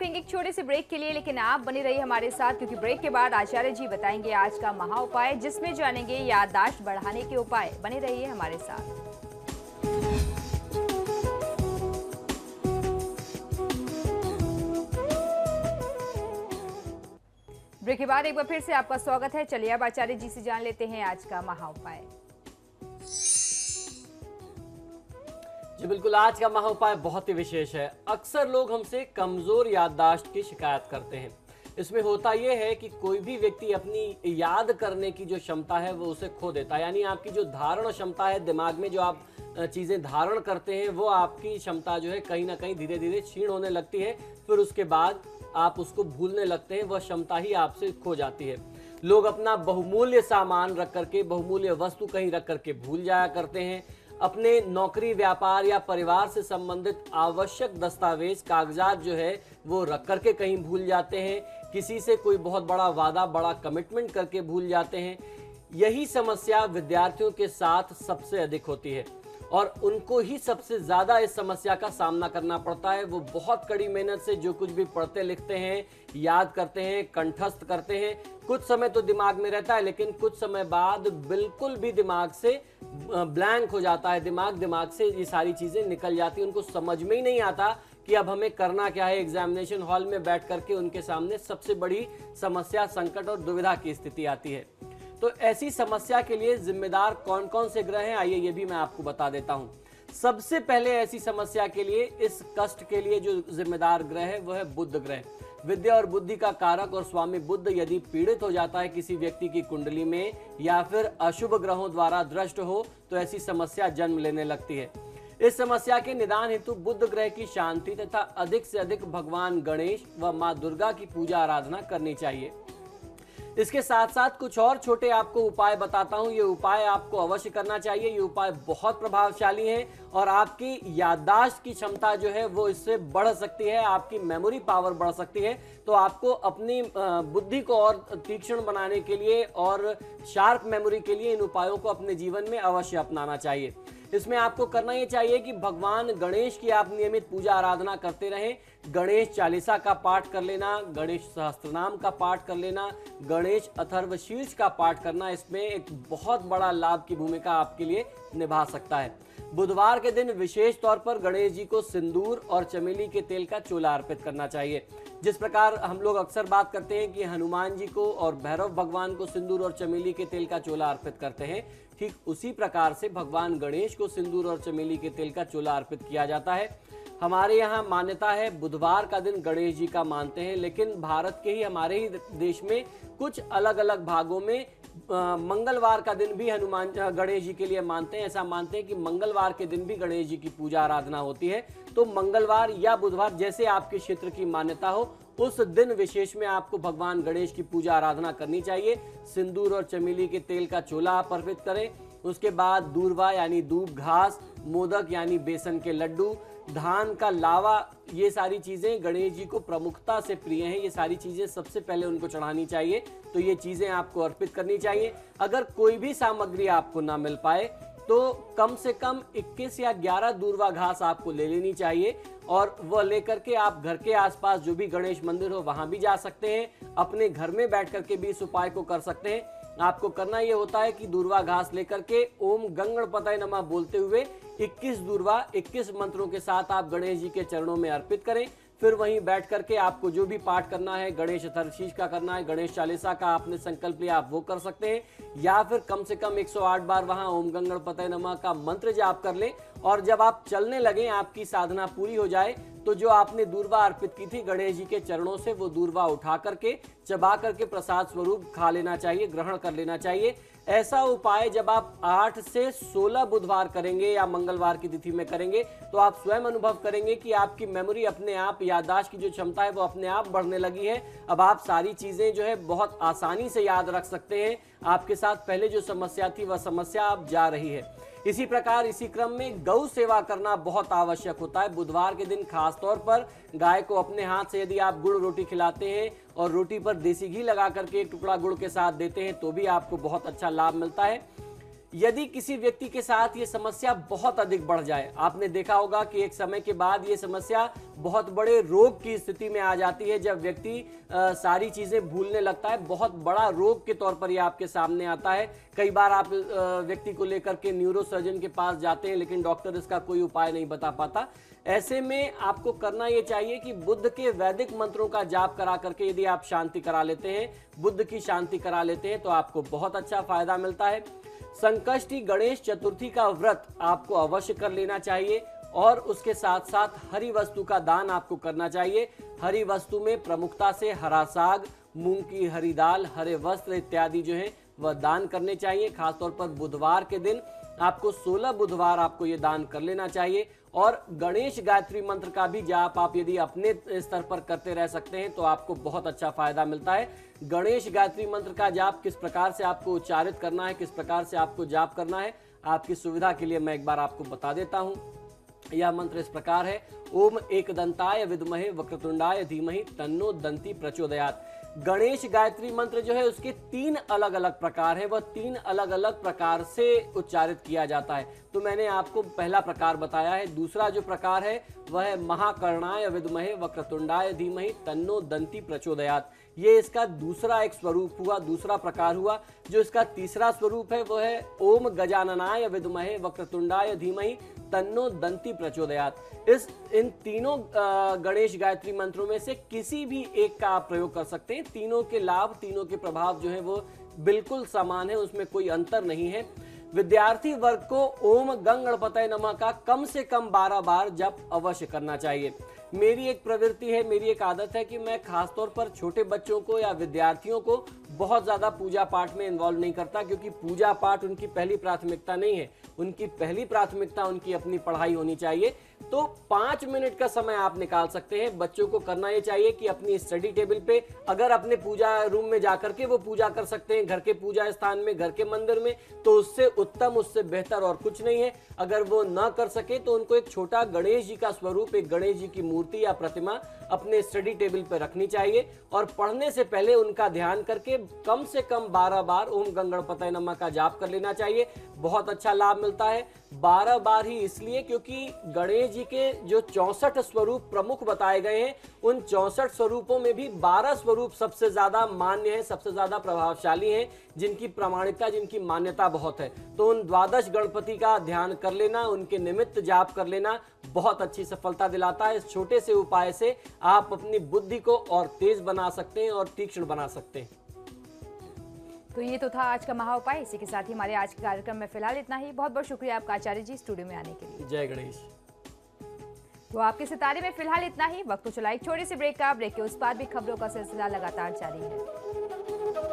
रुकेंगे एक छोटे से ब्रेक के लिए, लेकिन आप बने रहिए हमारे साथ क्योंकि ब्रेक के बाद आचार्य जी बताएंगे आज का महा उपाय, जिसमें जानेंगे याददाश्त बढ़ाने के उपाय। बने रहिए हमारे साथ। ब्रेक के बाद एक बार फिर से आपका स्वागत है। चलिए अब आचार्य जी से जान लेते हैं आज का महा उपाय। जी बिल्कुल, आज का महा उपाय बहुत ही विशेष है। अक्सर लोग हमसे कमजोर याददाश्त की शिकायत करते हैं। इसमें होता यह है कि कोई भी व्यक्ति अपनी याद करने की जो क्षमता है वो उसे खो देता है। यानी आपकी जो धारण क्षमता है, दिमाग में जो आप चीज़ें धारण करते हैं, वो आपकी क्षमता जो है कहीं ना कहीं धीरे धीरे क्षीण होने लगती है। फिर उसके बाद आप उसको भूलने लगते हैं, वह क्षमता ही आपसे खो जाती है। लोग अपना बहुमूल्य सामान रख करके, बहुमूल्य वस्तु कहीं रख करके भूल जाया करते हैं। अपने नौकरी, व्यापार या परिवार से संबंधित आवश्यक दस्तावेज, कागजात जो है वो रख करके कहीं भूल जाते हैं। किसी से कोई बहुत बड़ा वादा, बड़ा कमिटमेंट करके भूल जाते हैं। यही समस्या विद्यार्थियों के साथ सबसे अधिक होती है और उनको ही सबसे ज़्यादा इस समस्या का सामना करना पड़ता है। वो बहुत कड़ी मेहनत से जो कुछ भी पढ़ते लिखते हैं, याद करते हैं, कंठस्थ करते हैं, कुछ समय तो दिमाग में रहता है, लेकिन कुछ समय बाद बिल्कुल भी दिमाग से ब्लैंक हो जाता है। दिमाग से ये सारी चीज़ें निकल जाती हैं। उनको समझ में ही नहीं आता कि अब हमें करना क्या है। एग्जामिनेशन हॉल में बैठ करके उनके सामने सबसे बड़ी समस्या, संकट और दुविधा की स्थिति आती है। तो ऐसी समस्या के लिए जिम्मेदार कौन कौन से ग्रह हैं, आइए ये भी मैं आपको बता देता हूं। सबसे पहले ऐसी समस्या के लिए, इस कष्ट के लिए जो जिम्मेदार ग्रह है वह है बुध ग्रह। विद्या और बुद्धि का कारक और स्वामी बुध यदि पीड़ित हो जाता है किसी व्यक्ति की कुंडली में या फिर अशुभ ग्रहों द्वारा दृष्ट हो तो ऐसी समस्या जन्म लेने लगती है। इस समस्या के निदान हेतु बुध ग्रह की शांति तथा अधिक से अधिक भगवान गणेश व माँ दुर्गा की पूजा आराधना करनी चाहिए। इसके साथ साथ कुछ और छोटे आपको उपाय बताता हूं। ये उपाय आपको अवश्य करना चाहिए। ये उपाय बहुत प्रभावशाली हैं और आपकी याददाश्त की क्षमता जो है वो इससे बढ़ सकती है। आपकी मेमोरी पावर बढ़ सकती है। तो आपको अपनी बुद्धि को और तीक्ष्ण बनाने के लिए और शार्प मेमोरी के लिए इन उपायों को अपने जीवन में अवश्य अपनाना चाहिए। इसमें आपको करना ये चाहिए कि भगवान गणेश की आप नियमित पूजा आराधना करते रहें। गणेश चालीसा का पाठ कर लेना, गणेश सहस्त्रनाम का पाठ कर लेना, गणेश अथर्वशीर्ष का पाठ करना, इसमें एक बहुत बड़ा लाभ की भूमिका आपके लिए निभा सकता है। बुधवार के दिन विशेष तौर पर गणेश जी को सिंदूर और चमेली के तेल का चोला अर्पित करना चाहिए। जिस प्रकार हम लोग अक्सर बात करते हैं कि हनुमान जी को और भैरव भगवान को सिंदूर और चमेली के तेल का चोला अर्पित करते हैं, ठीक उसी प्रकार से भगवान गणेश को सिंदूर और चमेली के तेल का चोला अर्पित किया जाता है। हमारे यहाँ मान्यता है बुधवार का दिन गणेश जी का मानते हैं, लेकिन भारत के ही, हमारे ही देश में कुछ अलग अलग भागों में मंगलवार का दिन भी गणेश जी के लिए मानते हैं। ऐसा मानते हैं कि मंगलवार के दिन भी गणेश जी की पूजा आराधना होती है। तो मंगलवार या बुधवार, जैसे आपके क्षेत्र की मान्यता हो, उस दिन विशेष में आपको भगवान गणेश की पूजा आराधना करनी चाहिए। सिंदूर और चमेली के तेल का चोला आप अर्पित करें। उसके बाद दूर्वा यानी दूब घास, मोदक यानी बेसन के लड्डू, धान का लावा, ये सारी चीज़ें गणेश जी को प्रमुखता से प्रिय हैं। ये सारी चीज़ें सबसे पहले उनको चढ़ानी चाहिए। तो ये चीज़ें आपको अर्पित करनी चाहिए। अगर कोई भी सामग्री आपको ना मिल पाए तो कम से कम 21 या 11 दूर्वा घास आपको ले लेनी चाहिए और वह लेकर के आप घर के आसपास जो भी गणेश मंदिर हो वहां भी जा सकते हैं। अपने घर में बैठ करके भी इस उपाय को कर सकते हैं। आपको करना यह होता है कि दूर्वा घास लेकर के ओम गंगणपतये नमः बोलते हुए 21 दूर्वा 21 मंत्रों के साथ आप गणेश जी के चरणों में अर्पित करें। फिर वहीं बैठ करके आपको जो भी पाठ करना है, गणेश अथर्वशीर्ष का करना है, गणेश चालीसा का आपने संकल्प लिया, आप वो कर सकते हैं, या फिर कम से कम 108 बार वहां ओम गंगणपतये नमः का मंत्र जाप कर लें। और जब आप चलने लगें, आपकी साधना पूरी हो जाए, तो जो आपने दूर्वा अर्पित की थी गणेश जी के चरणों से, वो दूर्वा उठा करके चबा करके प्रसाद स्वरूप खा लेना चाहिए, ग्रहण कर लेना चाहिए। ऐसा उपाय जब आप 8 से 16 बुधवार करेंगे या मंगलवार की तिथि में करेंगे तो आप स्वयं अनुभव करेंगे कि आपकी मेमोरी अपने आप, याददाश्त की जो क्षमता है वो अपने आप बढ़ने लगी है। अब आप सारी चीजें जो है बहुत आसानी से याद रख सकते हैं। आपके साथ पहले जो समस्या थी वह समस्या अब जा रही है। इसी प्रकार इसी क्रम में गौ सेवा करना बहुत आवश्यक होता है। बुधवार के दिन खास तौर पर गाय को अपने हाथ से यदि आप गुड़ रोटी खिलाते हैं और रोटी पर देसी घी लगा करके एक टुकड़ा गुड़ के साथ देते हैं तो भी आपको बहुत अच्छा लाभ मिलता है। यदि किसी व्यक्ति के साथ ये समस्या बहुत अधिक बढ़ जाए, आपने देखा होगा कि एक समय के बाद ये समस्या बहुत बड़े रोग की स्थिति में आ जाती है। जब व्यक्ति सारी चीजें भूलने लगता है, बहुत बड़ा रोग के तौर पर ये आपके सामने आता है। कई बार आप व्यक्ति को लेकर के न्यूरो सर्जन के पास जाते हैं, लेकिन डॉक्टर इसका कोई उपाय नहीं बता पाता। ऐसे में आपको करना ये चाहिए कि बुद्ध के वैदिक मंत्रों का जाप करा करके यदि आप शांति करा लेते हैं, बुद्ध की शांति करा लेते हैं, तो आपको बहुत अच्छा फायदा मिलता है। संकष्टी गणेश चतुर्थी का व्रत आपको अवश्य कर लेना चाहिए और उसके साथ साथ हरी वस्तु का दान आपको करना चाहिए। हरी वस्तु में प्रमुखता से हरा साग, मूंग की हरी दाल, हरे वस्त्र इत्यादि जो है वह दान करने चाहिए। खासतौर पर बुधवार के दिन आपको 16 बुधवार आपको ये दान कर लेना चाहिए। और गणेश गायत्री मंत्र का भी जाप आप यदि अपने स्तर पर करते रह सकते हैं तो आपको बहुत अच्छा फायदा मिलता है। गणेश गायत्री मंत्र का जाप किस प्रकार से आपको उच्चारित करना है, किस प्रकार से आपको जाप करना है, आपकी सुविधा के लिए मैं एक बार आपको बता देता हूं। यह मंत्र इस प्रकार है: ओम एकदंताय विद्महे वक्रतुंडाय धीमहि तन्नो दंती प्रचोदयात्। गणेश गायत्री मंत्र जो है उसके 3 अलग अलग प्रकार हैं, वह 3 अलग अलग प्रकार से उच्चारित किया जाता है। तो मैंने आपको पहला प्रकार बताया है। दूसरा जो प्रकार है वह है महाकर्णाय विद्महे वक्रतुंडाय धीमहि तन्नो दंती प्रचोदयात्। ये इसका दूसरा एक स्वरूप हुआ, दूसरा प्रकार हुआ। जो इसका तीसरा स्वरूप है वह है ओम गजाननाय विद्महे वक्रतुंडाय धीमहि तन्नो दंती प्रचोदयात्। इन तीनों गणेश गायत्री मंत्रों में से किसी भी एक का आप प्रयोग कर सकते हैं। तीनों के लाभ, तीनों के प्रभाव जो है वो बिल्कुल समान है, उसमें कोई अंतर नहीं है। विद्यार्थी वर्ग को ओम गंग गणपतये नमः का कम से कम 12 बार जप अवश्य करना चाहिए। मेरी एक प्रवृत्ति है, मेरी एक आदत है कि मैं खासतौर पर छोटे बच्चों को या विद्यार्थियों को बहुत ज्यादा पूजा पाठ में इन्वॉल्व नहीं करता, क्योंकि पूजा पाठ उनकी पहली प्राथमिकता नहीं है। उनकी पहली प्राथमिकता उनकी अपनी पढ़ाई होनी चाहिए। तो 5 मिनट का समय आप निकाल सकते हैं। बच्चों को करना ये चाहिए कि अपनी स्टडी टेबल पे, अगर अपने पूजा रूम में जाकर के वो पूजा कर सकते हैं, घर के पूजा स्थान में, घर के मंदिर में, तो उससे उत्तम, उससे बेहतर और कुछ नहीं है। अगर वो ना कर सके तो उनको एक छोटा गणेश जी का स्वरूप, एक गणेश जी की मूर्ति या प्रतिमा अपने स्टडी टेबल पर रखनी चाहिए और पढ़ने से पहले उनका ध्यान करके कम से कम 12 बार ओम गंग गणपतये नमः का जाप कर लेना चाहिए। बहुत अच्छा लाभ मिलता है। 12 बार ही इसलिए क्योंकि गणेश जी के जो 64 स्वरूप प्रमुख बताए गए हैं, उन 64 स्वरूपों में भी 12 स्वरूप सबसे ज्यादा मान्य है, सबसे ज्यादा प्रभावशाली हैं, जिनकी प्रामाणिकता, जिनकी मान्यता बहुत है। तो उन 12 गणपति का ध्यान कर लेना, उनके निमित्त जाप कर लेना बहुत अच्छी सफलता दिलाता है। इस छोटे से उपाय से आप अपनी बुद्धि को और तेज बना सकते हैं और तीक्ष्ण बना सकते हैं। तो ये तो था आज का महा उपाय। इसी के साथ ही हमारे आज के कार्यक्रम में फिलहाल इतना ही। बहुत बहुत शुक्रिया आपका आचार्य जी स्टूडियो में आने के लिए। जय गणेश। तो आपके सितारे में फिलहाल इतना ही। वक्त तो चला एक छोटी सी ब्रेक का। ब्रेक के उस पार भी खबरों का सिलसिला लगातार जारी है।